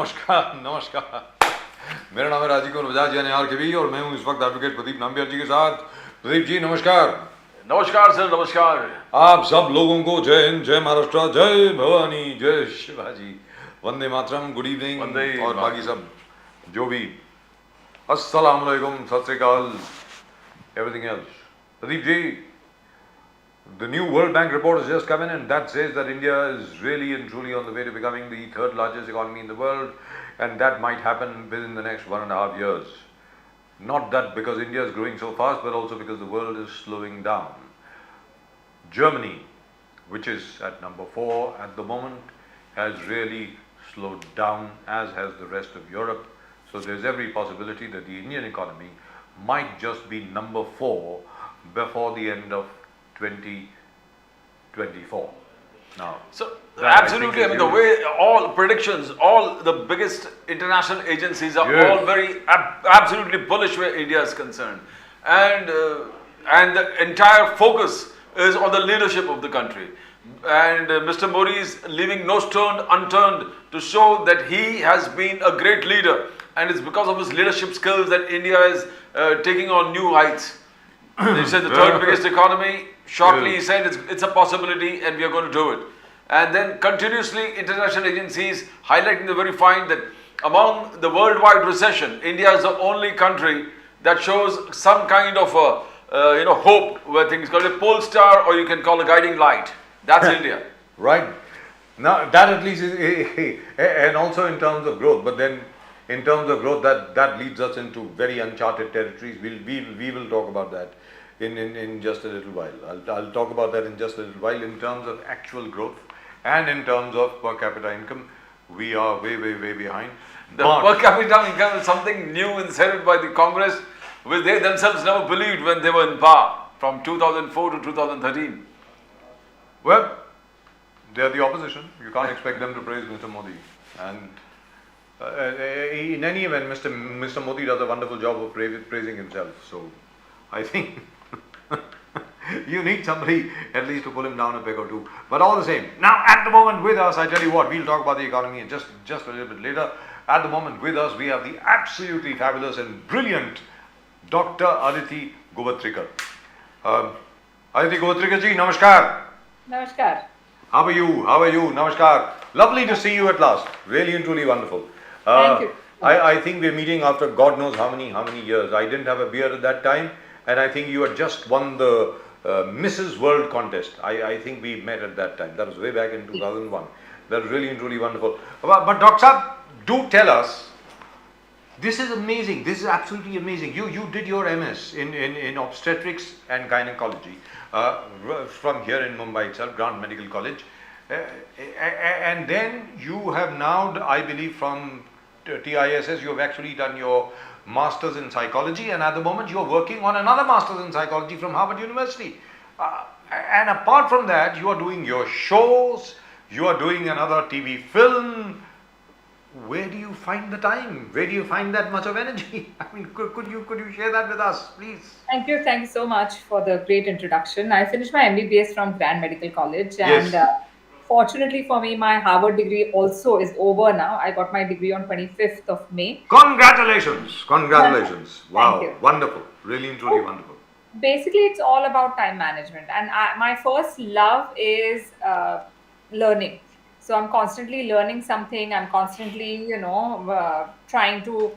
नमस्कार नमस्कार। मेरा नाम है राजीव बजाज यानी RKB और मैं हूँ इस वक्त एडवोकेट प्रदीप नाम्बियार जी के साथ। प्रदीप जी नमस्कार। नमस्कार सर, नमस्कार। आप सब लोगों को जय हिंद, जय महाराष्ट्र, जय भवानी, जय शिवाजी, वंदे मातरम, गुड इवनिंग और बाकी सब जो भी, अस्सलाम वालेकुम, सत श्री अकाल, everything else. Pradeep ji, the new World Bank report has just come in and that says that India is really and truly on the way to becoming the third largest economy in the world, and that might happen within the next 1.5 years. Not that because India is growing so fast, but also because the world is slowing down. Germany, which is at number 4 at the moment, has really slowed down, as has the rest of Europe. So there's every possibility that the Indian economy might just be number 4 before the end of 2024. Now, so absolutely, I mean, the way all predictions, all the biggest international agencies are all very absolutely bullish where India is concerned, and the entire focus is on the leadership of the country, and Mr. Modi is leaving no stone unturned to show that he has been a great leader, and it's because of his leadership skills that India is taking on new heights. He said the third biggest economy. Shortly, he said it's a possibility and we are going to do it. And then continuously, international agencies highlighting the very fact that among the worldwide recession, India is the only country that shows some kind of hope, where things called a pole star, or you can call a guiding light. That's India. Right. Now that at least is, and also in terms of growth, but then in terms of growth, that leads us into very uncharted territories. We will talk about that in just a little while. I'll talk about that in just a little while. In terms of actual growth and in terms of per capita income, we are way behind. The per capita income is something new inserted by the Congress, which they themselves never believed when they were in power from 2004 to 2013. Well, they are the opposition. You can't expect them to praise Mr. Modi. And in any event, Mr. Modi does a wonderful job of praising himself. So I think you need somebody at least to pull him down a peg or two. But all the same, now at the moment with us, I tell you what, we'll talk about the economy in just a little bit later. At the moment with us, we have the absolutely fabulous and brilliant Dr. Aditi Govitrikar. Aditi Govitrikar ji, namaskar. Namaskar. How are you? Namaskar. Lovely to see you at last. Really and truly wonderful. Thank you. I think we're meeting after God knows how many years. I didn't have a beard at that time, and I think you had just won the Mrs. World contest. I think we met at that time. That was way back in 2001. That was really and truly wonderful. But Dr. Saab, do tell us. This is amazing. This is absolutely amazing. You did your MS in obstetrics and gynecology from here in Mumbai itself, Grant Medical College, and then you have now, I believe, from TISS, you have actually done your Masters in Psychology, and at the moment you are working on another Masters in Psychology from Harvard University. And apart from that, you are doing your shows, you are doing another TV film. Where do you find the time? Where do you find that much of energy? I mean, could you share that with us, please? Thank you so much for the great introduction. I finished my MBBS from Grant Medical College, Yes. and fortunately for me, my Harvard degree also is over now. I got my degree on 25th of May. Congratulations! Congratulations! Wow, Thank you. wonderful, really and truly wonderful. Basically, it's all about time management, and my first love is learning. So I'm constantly learning something. I'm constantly, trying to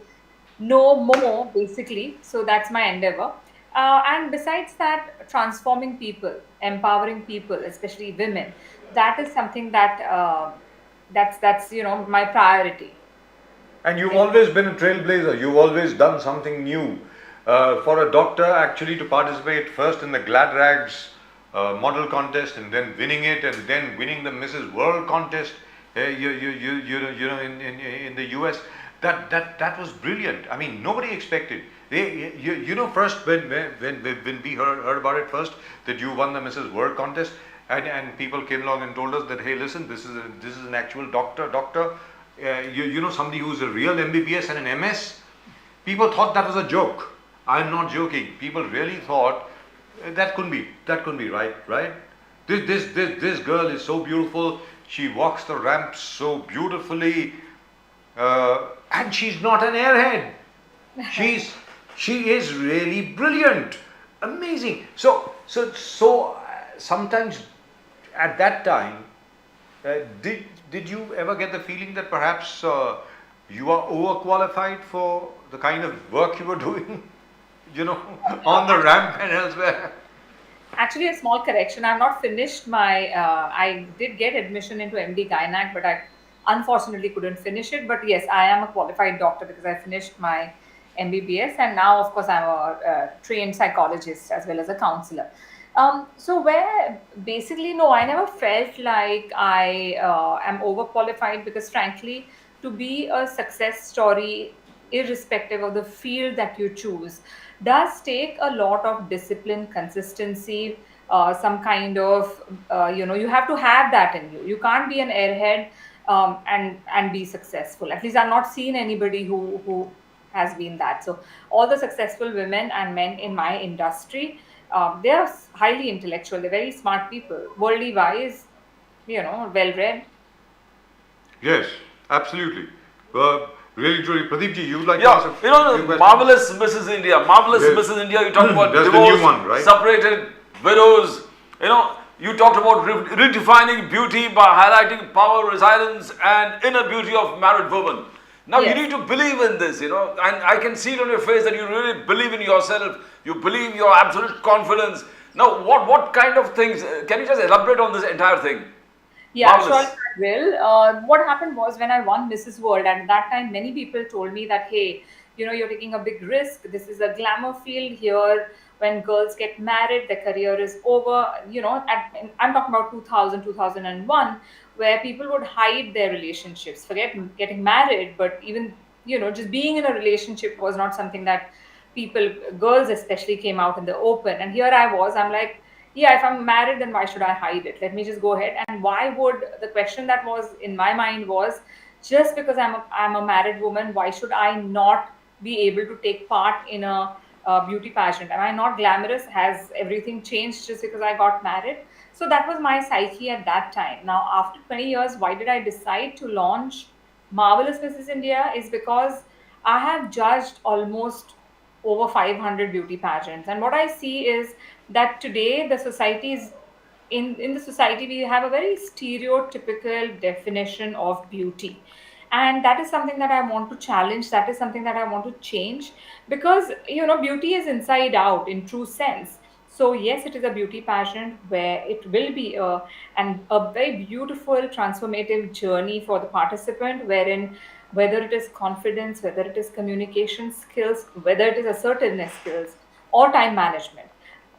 know more, basically. So that's my endeavor. And besides that, transforming people, empowering people, especially women, that is something that that's my priority. And you've always been a trailblazer. You've always done something new. For a doctor actually to participate first in the Glad Rags model contest and then winning it and then winning the Mrs. World contest, in the US, that was brilliant. I mean, nobody expected. First when we heard about it first, that you won the Mrs. World contest, and people came along and told us that, hey, listen, this is an actual doctor, somebody who's a real MBBS and an MS. People thought that was a joke. I'm not joking. People really thought that couldn't be right. This girl is so beautiful. She walks the ramp so beautifully. and she's not an airhead. She is really brilliant, amazing. So sometimes at that time, did you ever get the feeling that perhaps you are overqualified for the kind of work you were doing, on the ramp and elsewhere? Actually, a small correction. I've not finished my. I did get admission into MD Gynac, but I unfortunately couldn't finish it. But yes, I am a qualified doctor because I finished my MBBS, and now, of course, I'm a trained psychologist as well as a counselor. So where basically, no, I never felt like I am overqualified because, frankly, to be a success story, irrespective of the field that you choose, does take a lot of discipline, consistency, some kind of, you have to have that in you. You can't be an airhead and be successful. At least I've not seen anybody who has been that. So all the successful women and men in my industry, they are highly intellectual. They're very smart people, worldly wise, well read. Yes, absolutely. Really, truly, Pradeepji, you would like to Yeah, ask a few questions? Marvelous Mrs. India. Marvelous Yes. Mrs. India, you talk about That's the divorce, new one, right? separated widows. You talked about redefining beauty by highlighting power, resilience, and inner beauty of married women. Now you Yes. need to believe in this, and I can see it on your face that you really believe in yourself. You believe your absolute confidence. Now, what kind of things? Can you just elaborate on this entire thing? Yeah, sure, Marvelous. I will. What happened was when I won Mrs. World, at that time, many people told me that, hey, you're taking a big risk. This is a glamour field here. When girls get married, their career is over. I'm talking about 2000, 2001, where people would hide their relationships, forget getting married, but even, just being in a relationship was not something that people, girls especially, came out in the open. And here I was, I'm like, yeah, if I'm married, then why should I hide it? Let me just go ahead. And why would the question that was in my mind was, just because I'm a married woman, why should I not be able to take part in a beauty pageant? Am I not glamorous? Has everything changed just because I got married? So that was my psyche at that time. Now, after 20 years, why did I decide to launch Marvelous Mrs. India? Is because I have judged almost over 500 beauty pageants. And what I see is that today the society is in the society we have a very stereotypical definition of beauty, and that is something that I want to challenge. That is something that I want to change, because beauty is inside out in true sense. So yes, it is a beauty pageant where it will be a very beautiful transformative journey for the participant, wherein whether it is confidence, whether it is communication skills, whether it is assertiveness skills or time management,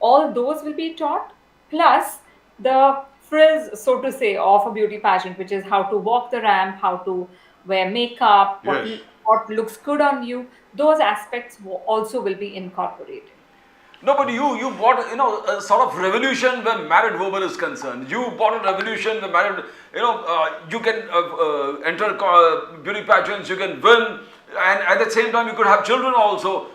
all those will be taught, plus the frills, so to say, of a beauty pageant, which is how to walk the ramp, how to wear makeup, Yes. what looks good on you. Those aspects also will be incorporated. No, but you brought a sort of revolution when married woman is concerned. You brought a revolution when married. You can enter beauty pageants, you can win, and at the same time you could have children also.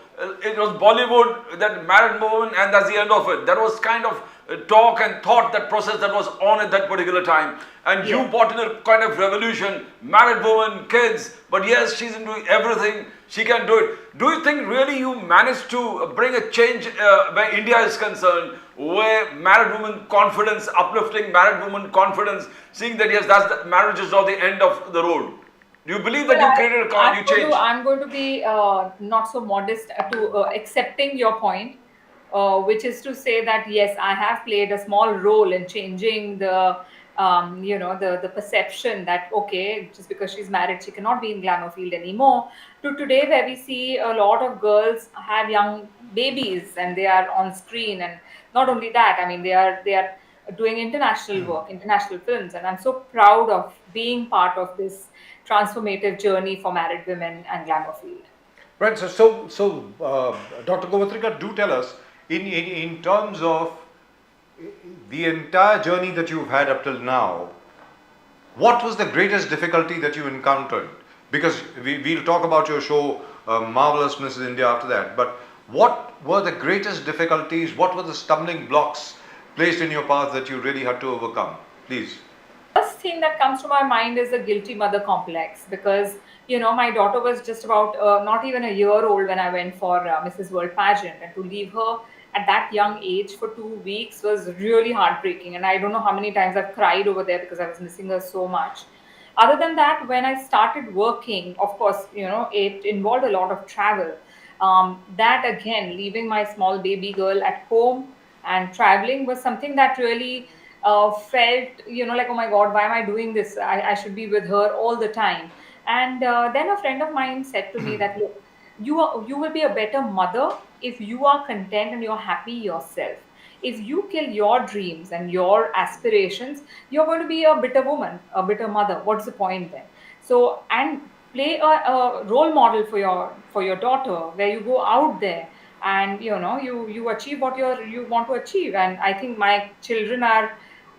It was Bollywood, that married woman, and that's the end of it. That was kind of talk and thought, that process that was on at that particular time. And you Yeah. brought in a kind of revolution, married woman, kids, but yes, she's into everything, she can do it. Do you think really you managed to bring a change where India is concerned, where married woman confidence, uplifting married woman confidence, seeing that yes, marriage is not the end of the road? Do you believe that Well, you created you changed? I'm going to be not so modest to accepting your point, which is to say that yes, I have played a small role in changing the perception that okay, just because she's married, she cannot be in glamour field anymore. To today, where we see a lot of girls have young babies and they are on screen, and not only that, I mean they are doing international work, international films, and I'm so proud of being part of this transformative journey for married women and glamour field. Right. So, Dr. Govitrikar, do tell us in terms of the entire journey that you've had up till now, what was the greatest difficulty that you encountered? Because we'll talk about your show, Marvelous Mrs. India, after that. But what were the greatest difficulties? What were the stumbling blocks placed in your path that you really had to overcome? Please. First thing that comes to my mind is the guilty mother complex, because my daughter was just about not even a year old when I went for Mrs. World pageant, and to leave her at that young age for 2 weeks was really heartbreaking, and I don't know how many times I've cried over there because I was missing her so much. Other than that, when I started working, of course, it involved a lot of travel. That again, leaving my small baby girl at home and traveling was something that really felt, like, oh my God, why am I doing this? I should be with her all the time. And then a friend of mine said to me that, look, you will be a better mother if you are content and you're happy yourself. If you kill your dreams and your aspirations, you're going to be a bitter woman, a bitter mother. What's the point then? So, and play a role model for your daughter, where you go out there and you achieve what you want to achieve. And I think my children are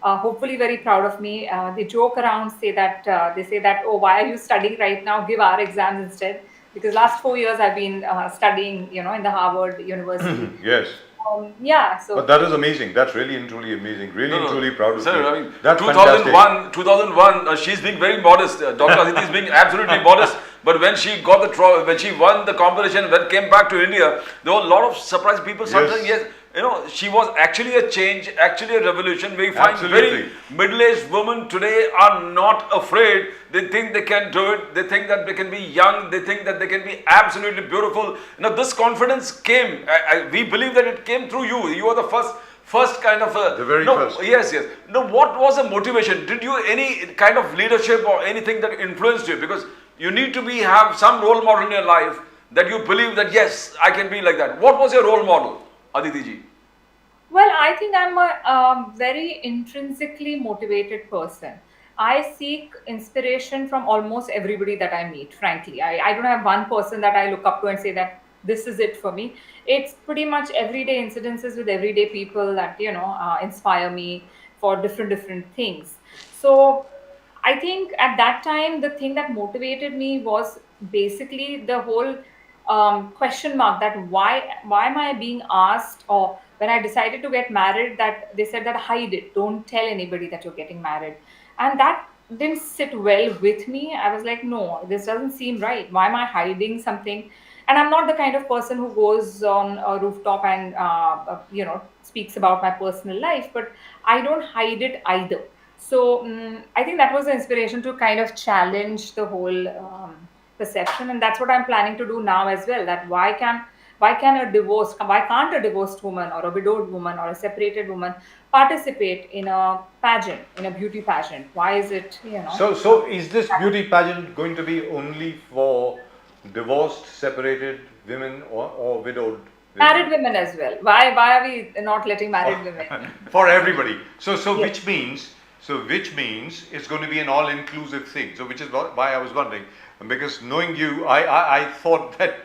hopefully very proud of me. They joke around, they say that, oh, why are you studying right now? Give our exams instead. Because last 4 years I've been studying, in the Harvard University. Yes. Yeah, But so that is amazing. That's really and truly amazing. Really and truly proud of Sir, you. I mean, That's 2001, she's being very modest. Dr. Aditi is being absolutely modest. But when she got when she won the competition, when came back to India, there were a lot of surprised people started saying, yes, she was actually a change, actually a revolution. We find Absolutely. very middle-aged women today are not afraid. They think they can do it. They think that they can be young. They think that they can be absolutely beautiful. This confidence came. We believe that it came through you. You are the first kind of a, The very first. Yes. No, what was the motivation? Did you any kind of leadership or anything that influenced you? Because you need to have some role model in your life that you believe that, yes, I can be like that. What was your role model, Aditi ji? well, I think I'm a very intrinsically motivated person. I seek inspiration from almost everybody that I meet, frankly. I don't have one person that I look up to and say that this is it for me. It's pretty much everyday incidences with everyday people that, inspire me for different things. So I think at that time, the thing that motivated me was basically the whole question mark, that why am I being asked, or when I decided to get married, that they said that hide it, don't tell anybody that you're getting married, and that didn't sit well with me. I was like, no, this doesn't seem right. Why am I hiding something? And I'm not the kind of person who goes on a rooftop and speaks about my personal life, but I don't hide it either. So I think that was the inspiration to kind of challenge the whole perception, and that's what I'm planning to do now as well. That why can't a divorced woman or a widowed woman or a separated woman participate in a pageant, in a beauty pageant? Why is it, So is this beauty pageant going to be only for divorced, separated women or widowed women? married women as well? Why are we not letting married women? For everybody. So Yes. which means it's going to be an all-inclusive thing. So which is why I was wondering, because knowing you, I thought that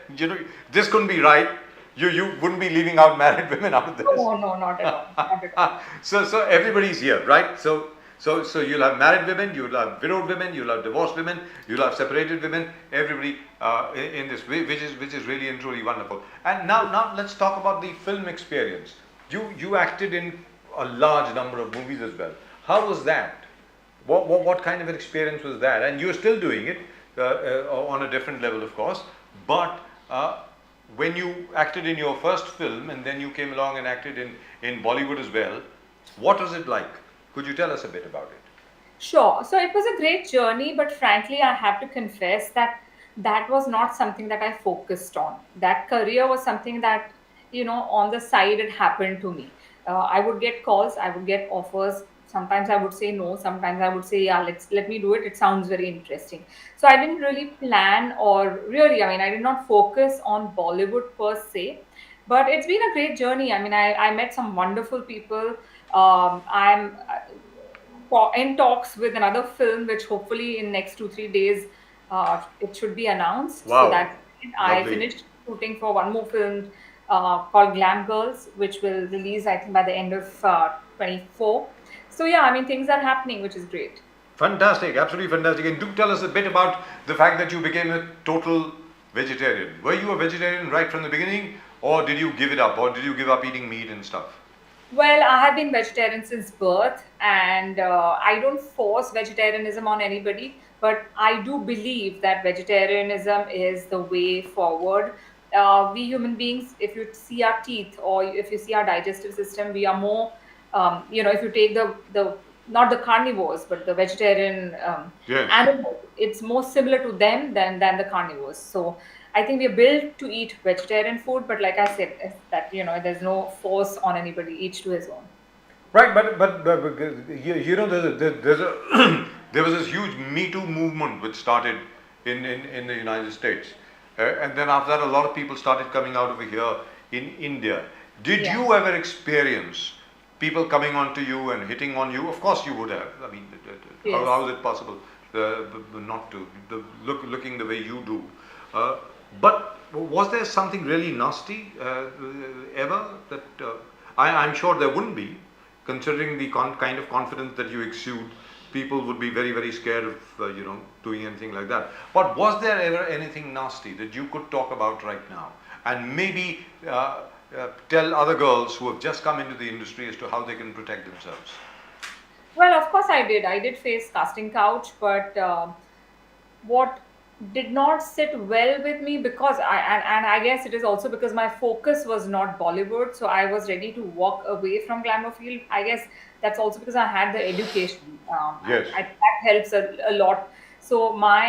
this couldn't be right. You wouldn't be leaving out married women out of this. No, not at all. Not at all. So everybody's here, right? So you'll have married women, you'll have widowed women, you'll have divorced women, you'll have separated women. Everybody in this, which is really and truly wonderful. And now let's talk about the film experience. You acted in a large number of movies as well. How was that? What kind of an experience was that? And you're still doing it on a different level, of course. But when you acted in your first film and then you came along and acted in Bollywood as well, what was it like? Could you tell us a bit about it? Sure. So it was a great journey, but frankly, I have to confess that that was not something that I focused on. That career was something that, on the side, it happened to me. I would get calls, I would get offers. Sometimes I would say no, sometimes I would say, yeah, let me do it. It sounds very interesting. So I didn't really plan, or really, I mean, I did not focus on Bollywood per se, but it's been a great journey. I mean, I met some wonderful people. I'm in talks with another film, which hopefully in next 2 3 days it should be announced. So Wow, that I lovely. finished shooting for one more film called Glam Girls, which will release I think by the end of 24. So yeah, I mean things are happening, which is great. Fantastic, absolutely fantastic. And do tell us a bit about the fact that you became a total vegetarian. Were you a vegetarian right from the beginning, or did you give it up, or did you give up eating meat and stuff? Well, I have been vegetarian since birth, and I don't force vegetarianism on anybody, but I do believe that vegetarianism is the way forward. We human beings, if you see our teeth or if you see our digestive system, we are more, if you take the not the carnivores, but the vegetarian Yes. animals, it's more similar to them than the carnivores. So I think we're built to eat vegetarian food, but like I said, is that there's no force on anybody, each to his own. Right, but there's a there was this huge Me Too movement which started in the United States, and then after that, a lot of people started coming out over here in India. Did Yeah. you ever experience people coming on to you and hitting on you? Of course, you would have. I mean, how Yes. is it possible not to looking the way you do? Uh, but was there something really nasty ever that I'm sure there wouldn't be, considering the kind of confidence that you exude. People would be very, very scared of doing anything like that. But was there ever anything nasty that you could talk about right now, and maybe tell other girls who have just come into the industry as to how they can protect themselves? Well, of course I did. I did face casting couch, but what did not sit well with me, because and I guess it is also because my focus was not Bollywood, so I was ready to walk away from glamour field. I guess that's also because I had the education, Yes. that helps a lot. So my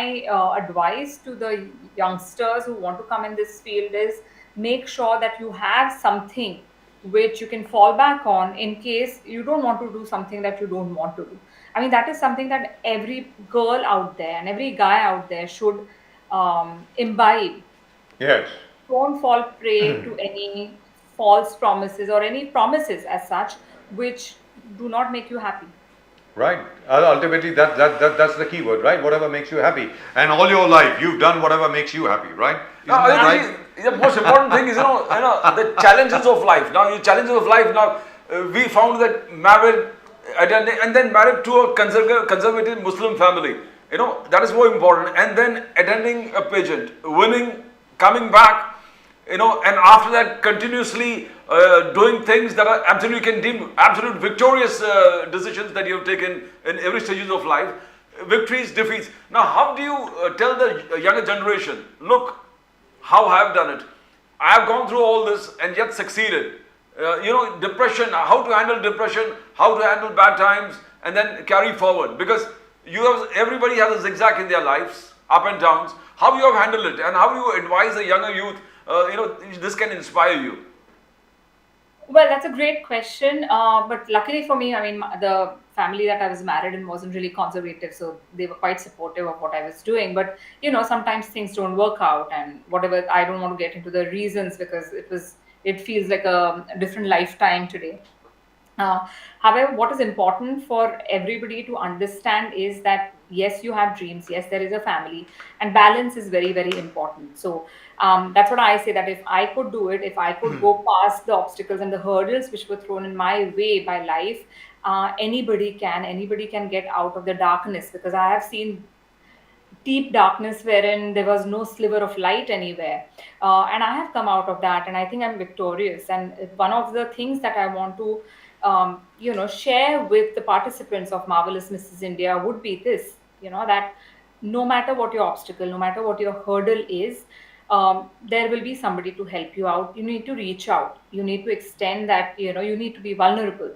advice to the youngsters who want to come in this field is, make sure that you have something which you can fall back on in case you don't want to do something that you don't want to do. I mean, that is something that every girl out there and every guy out there should imbibe. Yes. Don't fall prey to any false promises or any promises as such which do not make you happy. Right. Ultimately, that's the key word, right? Whatever makes you happy. And all your life, you've done whatever makes you happy, right? Isn't Now, that right? Aditi, the most important thing is, the challenges of life. Now, the challenges of life. Now, we found that married, attending, and then married to a conservative Muslim family. That is more important. And then attending a pageant, winning, coming back, and after that, continuously doing things that are absolutely can deem absolute victorious decisions that you have taken in every stages of life. Victories, defeats. Now, how do you tell the younger generation, look, how I have done it? I have gone through all this and yet succeeded. Depression, how to handle depression, how to handle bad times, and then carry forward. Because everybody has a zigzag in their lives, up and downs. How you have handled it, and how you advise the younger youth, this can inspire you. Well, that's a great question. But luckily for me, I mean, the family that I was married in wasn't really conservative, so they were quite supportive of what I was doing. But sometimes things don't work out, and whatever. I don't want to get into the reasons because it feels like a different lifetime today. Uh, However, what is important for everybody to understand is that yes, you have dreams, yes, there is a family, and balance is very, very important. So that's what I say, that if I could do it, if I could go past the obstacles and the hurdles which were thrown in my way by life, anybody can get out of the darkness, because I have seen deep darkness wherein there was no sliver of light anywhere. And I have come out of that, and I think I'm victorious. And one of the things that I want to, share with the participants of Marvelous Mrs. India would be this, that no matter what your obstacle, no matter what your hurdle is, there will be somebody to help you out. You need to reach out. You need to extend that, you need to be vulnerable.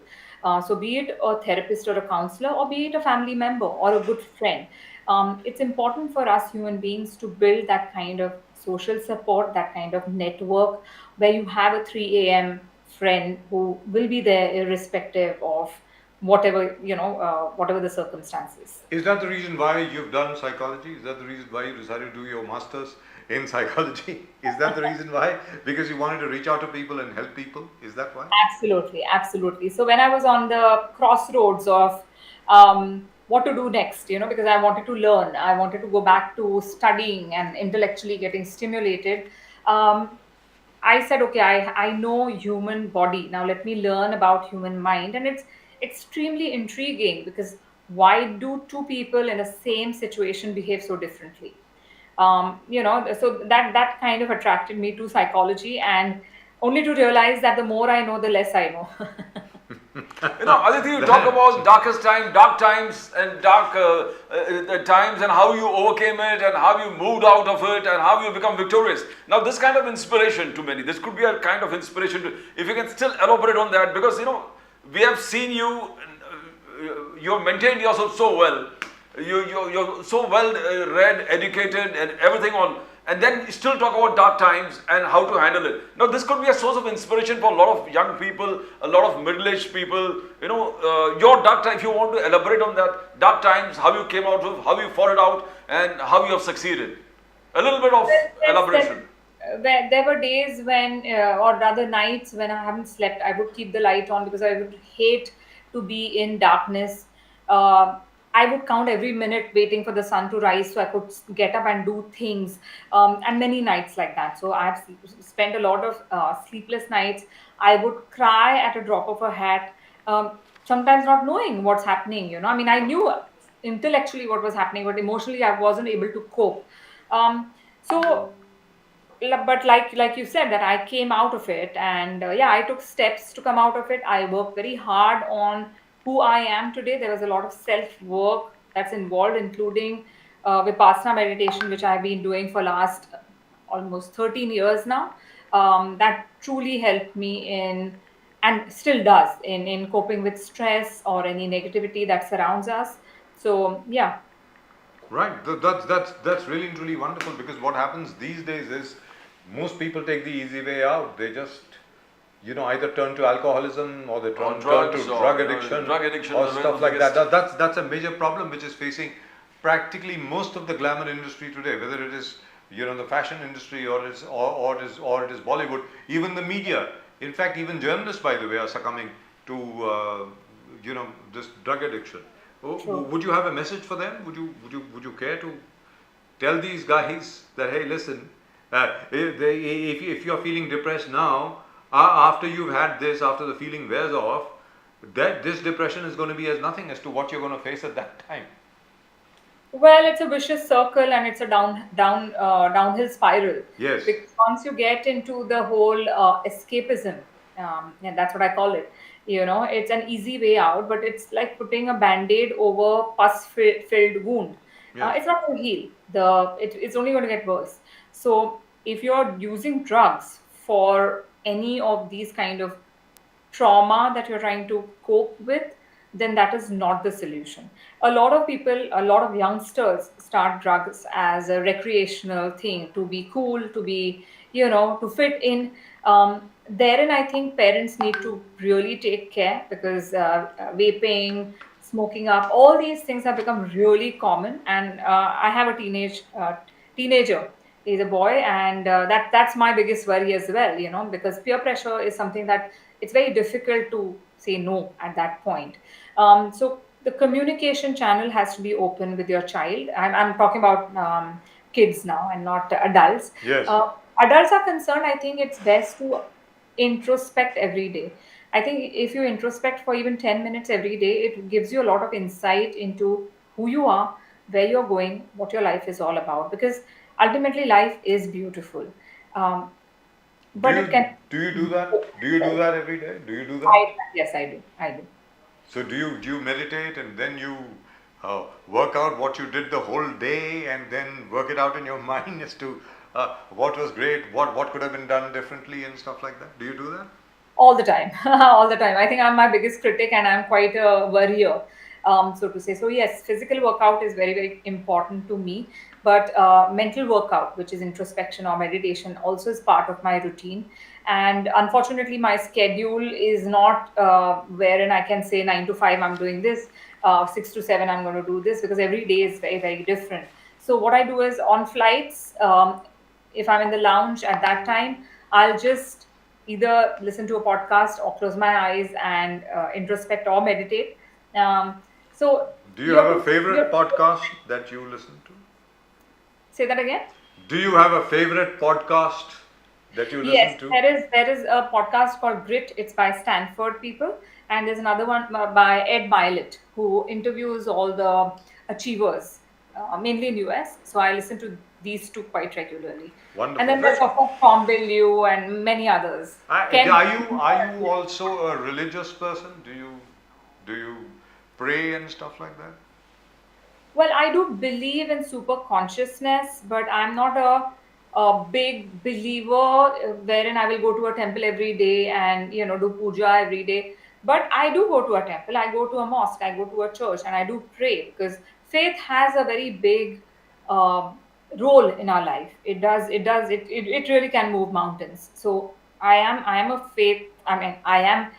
So, be it a therapist or a counselor, or be it a family member or a good friend, it's important for us human beings to build that kind of social support, that kind of network where you have a 3 a.m. friend who will be there irrespective of whatever the circumstances. Is that the reason why you've done psychology? Is that the reason why you decided to do your master's in psychology? Is that the reason why? Because you wanted to reach out to people and help people? Is that why? Absolutely, absolutely. So when I was on the crossroads of what to do next, because I wanted to learn, I wanted to go back to studying and intellectually getting stimulated. Um, I said, okay, I know human body. Now let me learn about human mind. And it's extremely intriguing, because why do two people in the same situation behave so differently? So that kind of attracted me to psychology, and only to realize that the more I know, the less I know. Aditi, you talk about darkest time, dark times and dark times and how you overcame it and how you moved out of it and how you become victorious. Now, this kind of inspiration to many, this could be a kind of inspiration to, if you can still elaborate on that, because we have seen you, you have maintained yourself so well. You're so well read, educated, and everything on, and then still talk about dark times and how to handle it. Now, this could be a source of inspiration for a lot of young people, a lot of middle-aged people. Your dark time, if you want to elaborate on that, dark times, how you came out of, how you fought it out, and how you have succeeded. A little bit of elaboration. There were days when, or rather nights when I haven't slept. I would keep the light on because I would hate to be in darkness. I would count every minute waiting for the sun to rise so I could get up and do things. And many nights like that. So I've spent a lot of sleepless nights. I would cry at a drop of a hat, sometimes not knowing what's happening. I mean, I knew intellectually what was happening, but emotionally I wasn't able to cope. So but like you said, that I came out of it, and yeah, I took steps to come out of it. I worked very hard on who I am today. There was a lot of self work that's involved, including vipassana meditation, which I've been doing for last almost 13 years now. That truly helped me in, and still does, in coping with stress or any negativity that surrounds us. So yeah. Right. That's really truly wonderful, because what happens these days is most people take the easy way out. They just either turn to alcoholism, or they turn to drug addiction, or stuff like that. That's a major problem which is facing practically most of the glamour industry today, whether it is the fashion industry, or it is Bollywood, even the media. In fact, even journalists, by the way, are succumbing to this drug addiction. Would you have a message for them? Would you care to tell these guys that, hey, listen, if you're feeling depressed now, after you've had this, after the feeling wears off, that this depression is going to be as nothing as to what you're going to face at that time. Well, it's a vicious circle, and it's a downhill spiral. Yes. Because once you get into the whole escapism, and that's what I call it, it's an easy way out, but it's like putting a band-aid over pus-filled wound. Yes. It's not going to heal. It's only going to get worse. So if you're using drugs for any of these kind of trauma that you're trying to cope with, then that is not the solution. A lot of people, a lot of youngsters start drugs as a recreational thing, to be cool, to be, to fit in. Therein, I think parents need to really take care, because vaping, smoking up, all these things have become really common. And I have a teenager. He's a boy, and that's my biggest worry as well, because peer pressure is something that it's very difficult to say no at that point. So the communication channel has to be open with your child. I'm talking about kids now and not adults. Yes. Adults are concerned, I think it's best to introspect every day. I think if you introspect for even 10 minutes every day, it gives you a lot of insight into who you are, where you're going, what your life is all about. Because ultimately, life is beautiful. But it can. Do you do that? Do you do that every day? Do you do that? Yes, I do. I do. So do you meditate, and then you work out what you did the whole day, and then work it out in your mind as to what was great, what could have been done differently, and stuff like that? Do you do that? All the time. All the time. I think I'm my biggest critic, and I'm quite a worrier, so to say. So yes, physical workout is very, very important to me. But mental workout, which is introspection or meditation, also is part of my routine. And unfortunately, my schedule is not wherein I can say 9 to 5 I'm doing this, 6 to 7 I'm going to do this, because every day is very, very different. So what I do is, on flights, if I'm in the lounge at that time, I'll just either listen to a podcast or close my eyes and introspect or meditate. So do you have a favorite podcast that you listen to? Say that again. Do you have a favorite podcast that you listen to? Yes, there is a podcast called Grit. It's by Stanford people, and there's another one by Ed Milet, who interviews all the achievers, mainly in US. So I listen to these two quite regularly. Wonderful. And then there's of course Tom Bilyeu and many others. Are you also a religious person? Do you Do you pray and stuff like that? Well, I do believe in super consciousness, but I'm not a big believer wherein I will go to a temple every day and do puja every day. But I do go to a temple, I go to a mosque, I go to a church, and I do pray because faith has a very big um role in our life. It really can move mountains. So I am a faith. I mean, I am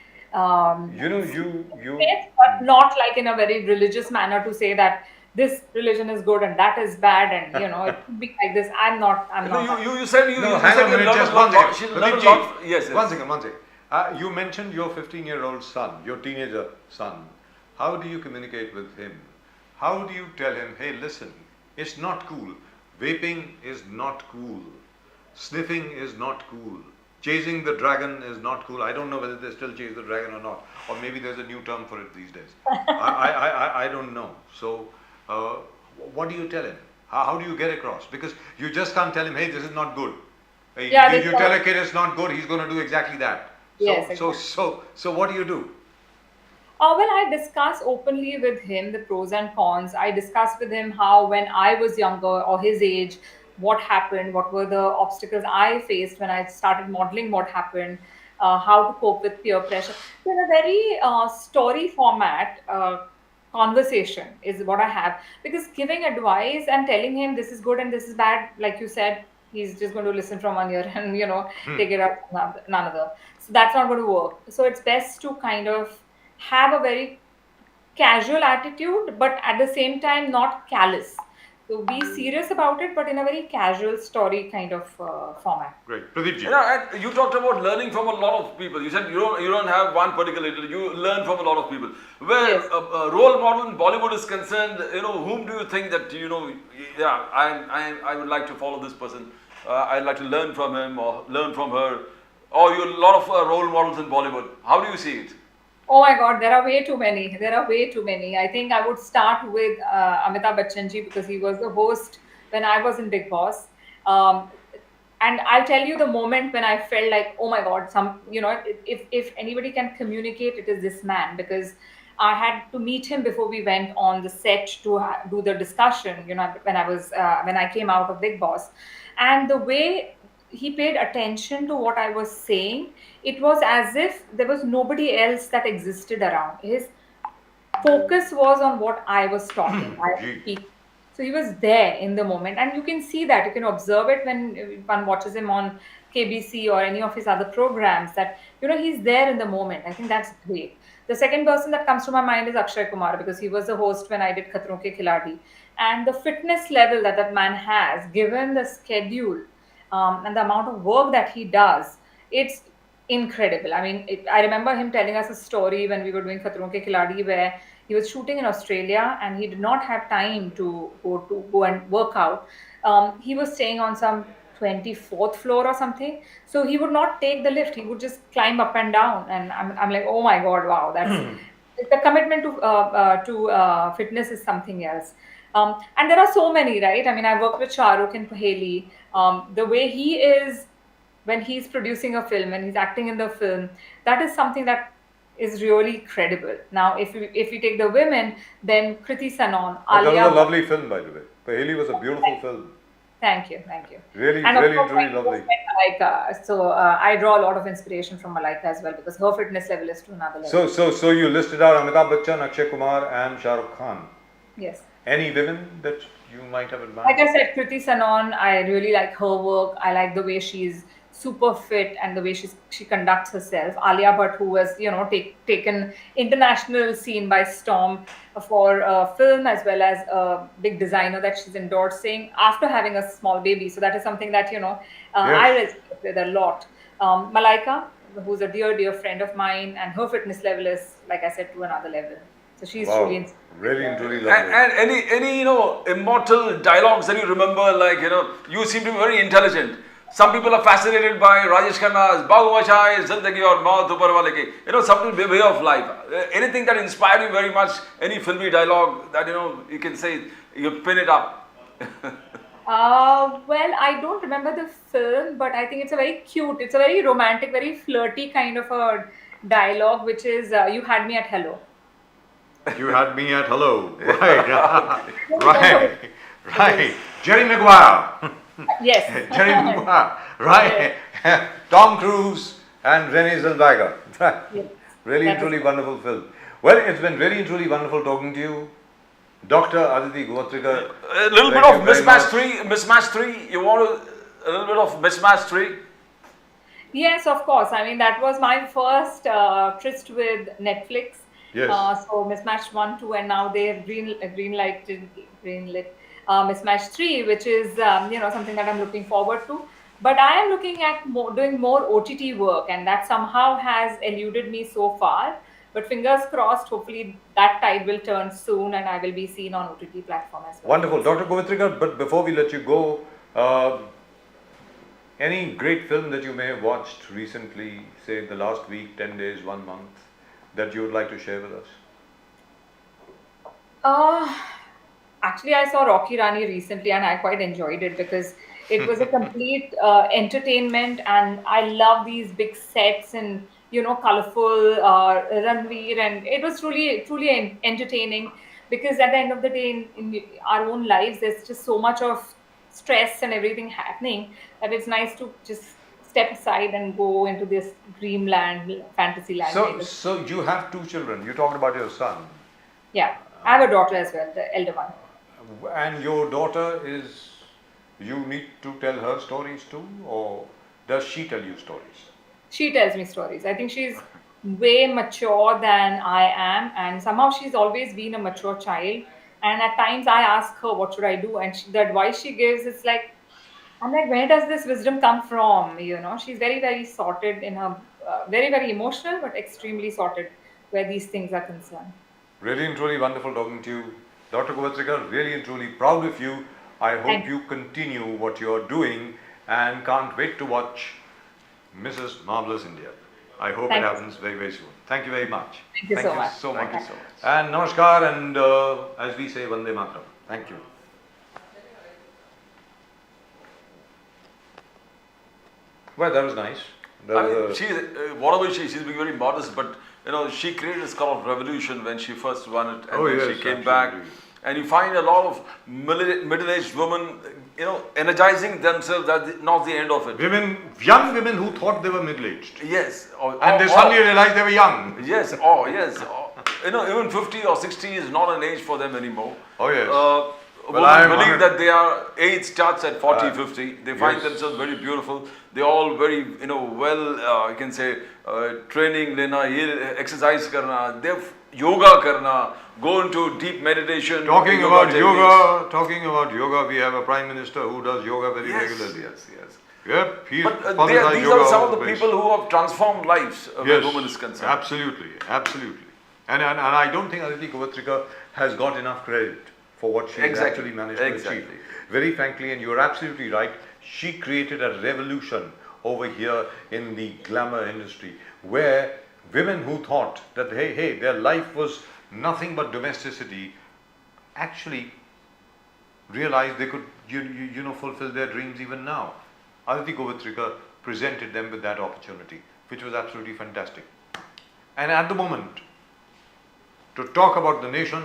You know, you faith, but not like in a very religious manner to say that this religion is good and that is bad, and it should be like this. I'm No, not that. you said you, No, you hang said on a you minute, learn just a one lot. second. She learned a Pradeep lot. ji, Yes, yes. one second, one second. You mentioned your 15-year-old son, your teenager son. How do you communicate with him? How do you tell him, hey, listen, it's not cool. Vaping is not cool. Sniffing is not cool. Chasing the dragon is not cool. I don't know whether they still chase the dragon or not. Or maybe there's a new term for it these days. I don't know. So, uh, what do you tell him? How do you get across? Because you just can't tell him, hey, this is not good. Yeah, You, that's you tell a kid it's not good, he's going to do exactly that. Yes, So what do you do? Well, I discuss openly with him the pros and cons. I discuss with him how, when I was younger or his age, what happened, what were the obstacles I faced when I started modeling what happened, how to cope with peer pressure. So, in a very story format, conversation is what I have. Because giving advice and telling him this is good and this is bad, like you said, he's just going to listen from one ear and, take it up from another. So, that's not going to work. So, it's best to kind of have a very casual attitude, but at the same time not callous. So be serious about it, but in a very casual story kind of format. Great. Pradeep ji. And you talked about learning from a lot of people. You said you don't have one particular leader. You learn from a lot of people. Where Yes. a role model in Bollywood is concerned, whom do you think that Yeah, I would like to follow this person. I'd like to learn from him or learn from her. Or you a lot of role models in Bollywood. How do you see it? Oh my God, there are way too many. There are way too many. I think I would start with Amitabh Bachchan ji because he was the host when I was in Big Boss. Um, and I'll tell you the moment when I felt like, oh my God, if anybody can communicate, it is this man, because I had to meet him before we went on the set to do the discussion. When I came out of Big Boss, and the way he paid attention to what I was saying, it was as if there was nobody else that existed around. His focus was on what I was talking, I was Ji. speaking. So he was there in the moment, and you can see that. You can observe it when one watches him on KBC or any of his other programs. That he's there in the moment. I think that's great. The second person that comes to my mind is Akshay Kumar, because he was the host when I did Khatron Ke Khiladi, and the fitness level that that man has, given the schedule and the amount of work that he does, it's incredible. I mean, I remember him telling us a story when we were doing Khatron Ke Khiladi, where he was shooting in Australia and he did not have time to go and work out. He was staying on some 24th floor or something, so he would not take the lift. He would just climb up and down, and I'm like, oh my God, wow, that's the commitment to fitness is something else. And there are so many, right? I mean, I worked with Shah Rukh in Paheli. The way he is when he's producing a film and he's acting in the film, that is something that is really credible. Now, if we take the women, then Kriti Sanon, That was Alia a lovely film, by the way. Paheli was a beautiful film. Thank you, thank you. Really, And of really, course, truly I lovely. just met Malaika, so I draw a lot of inspiration from Malaika as well, because her fitness level is to another level. So you listed out Amitabh Bachchan, Akshay Kumar, and Shah Rukh Khan. Yes. Any women that you might have admired? Like I said, Kriti Sanon, I really like her work. I like the way she's super fit and the way she conducts herself. Alia Bhatt, who was taken international scene by storm for film, as well as a big designer that she's endorsing after having a small baby. So that is something that I Yes. resonate with a lot. Malaika, who's a dear friend of mine, and her fitness level is, like I said, to another level. So she's Wow, truly really and truly And, lovely. and any immortal dialogues that you remember, like you seem to be very intelligent. Some people are fascinated by Rajesh Khanna's "Bahu Machai Zindagi aur Maut Upar Wale Ki." Something way of life. Anything that inspired you very much? Any filmy dialogue that you can say, you pin it up. Well, I don't remember the film, but I think it's a very cute, it's a very romantic, very flirty kind of a dialogue, which is "You had me at hello." You had me at hello. Right. Right. Right. Jerry Maguire. Yes. Jerry Maguire. Right. Tom Cruise and Renee Zellweger. Yes. Really and That was truly wonderful film. Well, it's been really and truly wonderful talking to you. Dr. Aditi Govitrikar. A little bit Thank of you very mismatch much. three. Mismatch three. You want a little bit of mismatch three? Yes, of course. I mean, that was my first tryst with Netflix. Yes. So Mismatched 1, 2, and now they have greenlit Mismatched 3, which is something that I'm looking forward to. But I am looking at doing more OTT work, and that somehow has eluded me so far. But fingers crossed, hopefully that tide will turn soon, and I will be seen on OTT platform as well. Wonderful. Dr. Govitrikar, but before we let you go, any great film that you may have watched recently, say in the last week, 10 days, 1 month, that you would like to share with us? Uh, Actually, I saw Rocky Rani recently and I quite enjoyed it because it was a complete entertainment, and I love these big sets and colorful Ranveer, and it was truly entertaining because at the end of the day in our own lives there's just so much of stress and everything happening that it's nice to just step aside and go into this dreamland, fantasy land kind of. So you have 2 children. You talked about your son. Yeah, I have a daughter as well, the elder one. And your daughter is, you need to tell her stories too, or does she tell you stories? She tells me stories. I think she's way mature than I am, and somehow she's always been a mature child. And at times I ask her, "What should I do?" And the advice she gives, it's like, I'm like, where does this wisdom come from? She's very, very sorted in her, very, very emotional, but extremely sorted where these things are concerned. Really and truly wonderful talking to you. Dr. Govitrikar, really and truly proud of you. I hope Thank you continue what you are doing and can't wait to watch Mrs. Marvellous India. I hope it Thank you. happens very, very soon. Thank you very much. Thank you so much. so Thank much. you so much. And namaskar, and as we say, Vande Mataram. Thank you. Well, that was nice. That I was mean, whatever she's being very modest, but she created this kind of revolution when she first won it, and then she came back. And you find a lot of middle-aged women, energizing themselves. That's not the end of it. young women who thought they were middle-aged. Yes. And they suddenly realized they were young. Yes. Oh, yes. Even 50 or 60 is not an age for them anymore. Oh, yes. Women believe that their age starts at 40, 50. They find yes. themselves very beautiful. They're all very, well, you can say, training, exercise karna, yoga karna, go into deep meditation. Talking about yoga, we have a Prime Minister who does yoga very regularly. Yes, yes. Yep, he's But publicized these yoga are some all of the the place. people who have transformed lives where women is concerned. Absolutely, absolutely. And I don't think Aditi Govitrikar has got enough credit for what she has actually managed to achieve. Very frankly, and you're absolutely right, she created a revolution over here in the glamour industry, where women who thought that hey, their life was nothing but domesticity, actually realized they could fulfill their dreams even now. Aditi Govitrikar presented them with that opportunity, which was absolutely fantastic. And at the moment, to talk about the nation